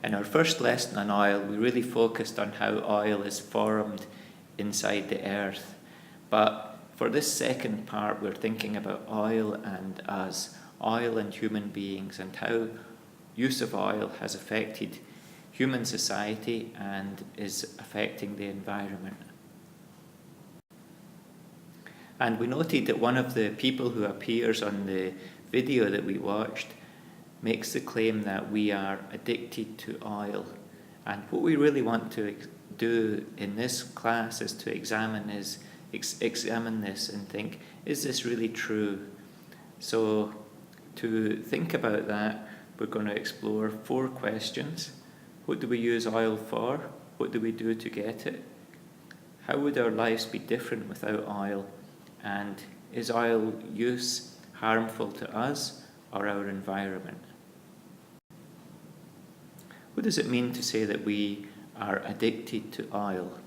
In our first lesson on oil, we really focused on how oil is formed inside the earth. But for this second part, we're thinking about oil and us, oil and human beings, and how use of oil has affected human society and is affecting the environment. And we noted that one of the people who appears on the video that we watched makes the claim that we are addicted to oil. And what we really want to do in this class is to examine this and think, is this really true? So to think about that, we're going to explore 4 questions. What do we use oil for? What do we do to get it? How would our lives be different without oil? And is oil use harmful to us or our environment? What does it mean to say that we are addicted to oil?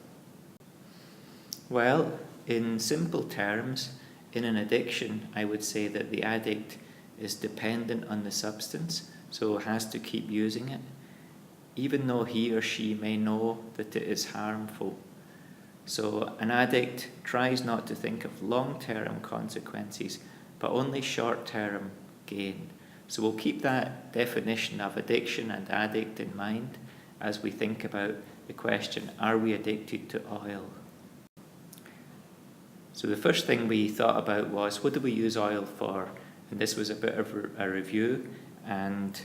Well, in simple terms, in an addiction, I would say that the addict is dependent on the substance, so has to keep using it, even though he or she may know that it is harmful. So an addict tries not to think of long-term consequences, but only short-term gain. So we'll keep that definition of addiction and addict in mind as we think about the question, are we addicted to oil? So the first thing we thought about was, what do we use oil for? And this was a bit of a review, and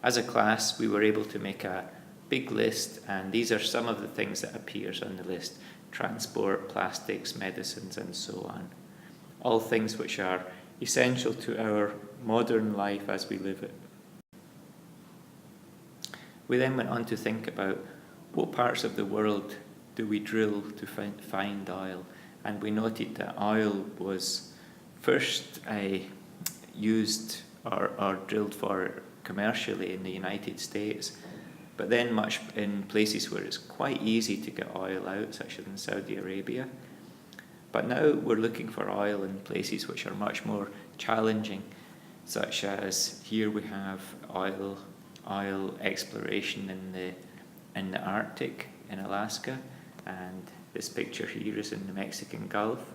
as a class we were able to make a big list, and these are some of the things that appears on the list: transport, plastics, medicines, and so on. All things which are essential to our modern life as we live it. We then went on to think about what parts of the world do we drill to find oil, and we noted that oil was first used or drilled for commercially in the United States, but then much in places where it's quite easy to get oil out, such as in Saudi Arabia. But now we're looking for oil in places which are much more challenging, such as here we have oil exploration in the Arctic, in Alaska, and this picture here is in the Mexican Gulf,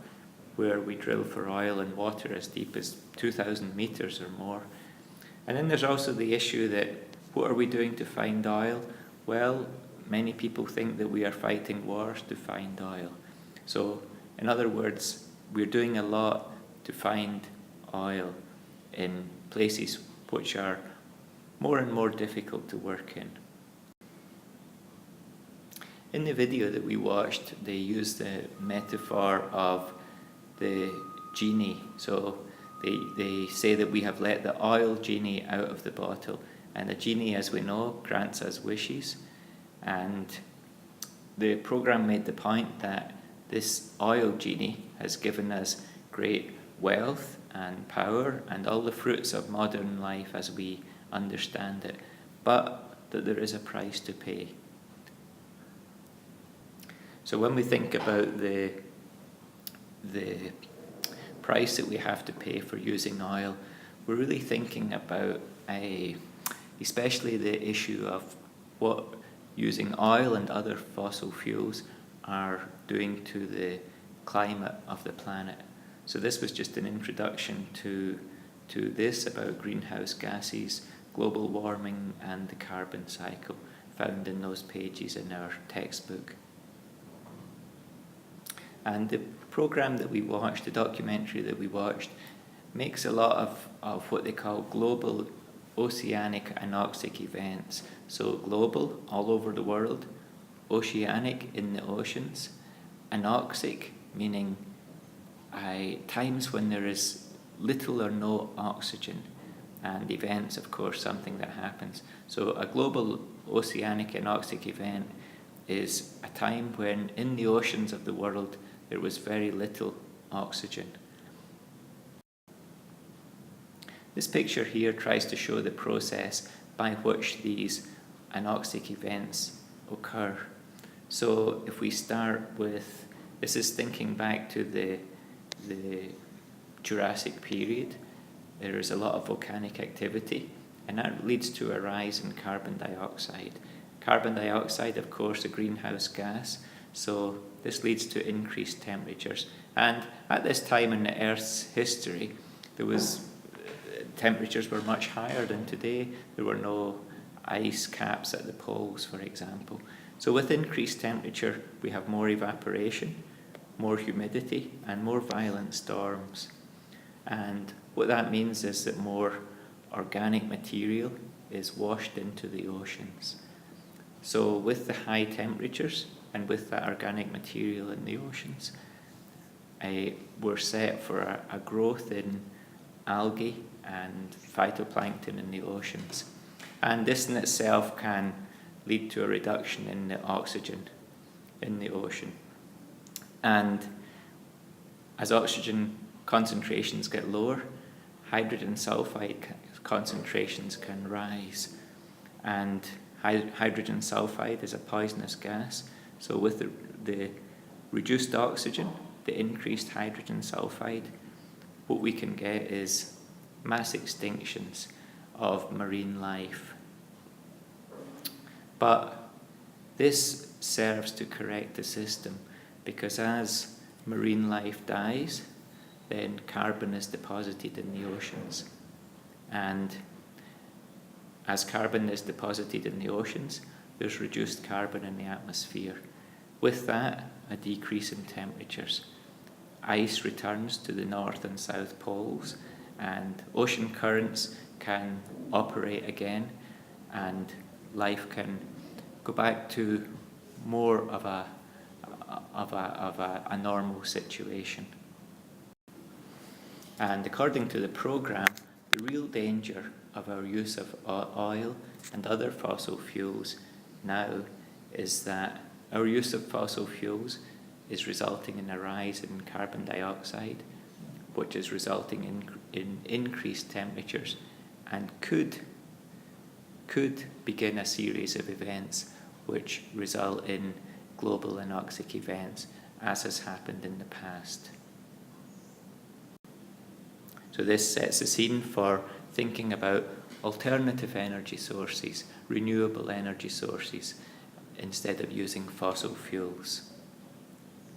where we drill for oil in water as deep as 2,000 meters or more. And then there's also the issue that, what are we doing to find oil? Well, many people think that we are fighting wars to find oil. So, in other words, we're doing a lot to find oil in places which are more and more difficult to work in. In the video that we watched, they used the metaphor of the genie. So they say that we have let the oil genie out of the bottle, and the genie, as we know, grants us wishes. And the program made the point that this oil genie has given us great wealth and power and all the fruits of modern life as we understand it, but that there is a price to pay. So when we think about the price that we have to pay for using oil, we're really thinking about especially the issue of what using oil and other fossil fuels are doing to the climate of the planet. So this was just an introduction to this about greenhouse gases, global warming, and the carbon cycle, found in those pages in our textbook. And the program that we watched, the documentary that we watched, makes a lot of what they call global oceanic anoxic events. So global, all over the world; oceanic, in the oceans; anoxic, meaning times when there is little or no oxygen, and events, of course, something that happens. So a global oceanic anoxic event is a time when in the oceans of the world there was very little oxygen. This picture here tries to show the process by which these anoxic events occur. So if we start with, this is thinking back to the Jurassic period. There is a lot of volcanic activity, and that leads to a rise in carbon dioxide. Carbon dioxide, of course, a greenhouse gas, so this leads to increased temperatures. And at this time in the Earth's history, temperatures were much higher than today. There were no ice caps at the poles, for example. So with increased temperature, we have more evaporation, more humidity, and more violent storms. And what that means is that more organic material is washed into the oceans. So with the high temperatures and with that organic material in the oceans, we're set for a growth in algae and phytoplankton in the oceans. And this in itself can lead to a reduction in the oxygen in the ocean. And as oxygen concentrations get lower, hydrogen sulfide concentrations can rise. And hydrogen sulfide is a poisonous gas. So with the reduced oxygen, the increased hydrogen sulfide, what we can get is mass extinctions of marine life. But this serves to correct the system, because as marine life dies, then carbon is deposited in the oceans. And as carbon is deposited in the oceans, there's reduced carbon in the atmosphere. With that, a decrease in temperatures. Ice returns to the north and south poles, and ocean currents can operate again, and life can go back to more of a normal situation. And according to the programme, the real danger of our use of oil and other fossil fuels now is that our use of fossil fuels is resulting in a rise in carbon dioxide, which is resulting in increased temperatures and could begin a series of events which result in global anoxic events, as has happened in the past. So this sets the scene for thinking about alternative energy sources, renewable energy sources, instead of using fossil fuels.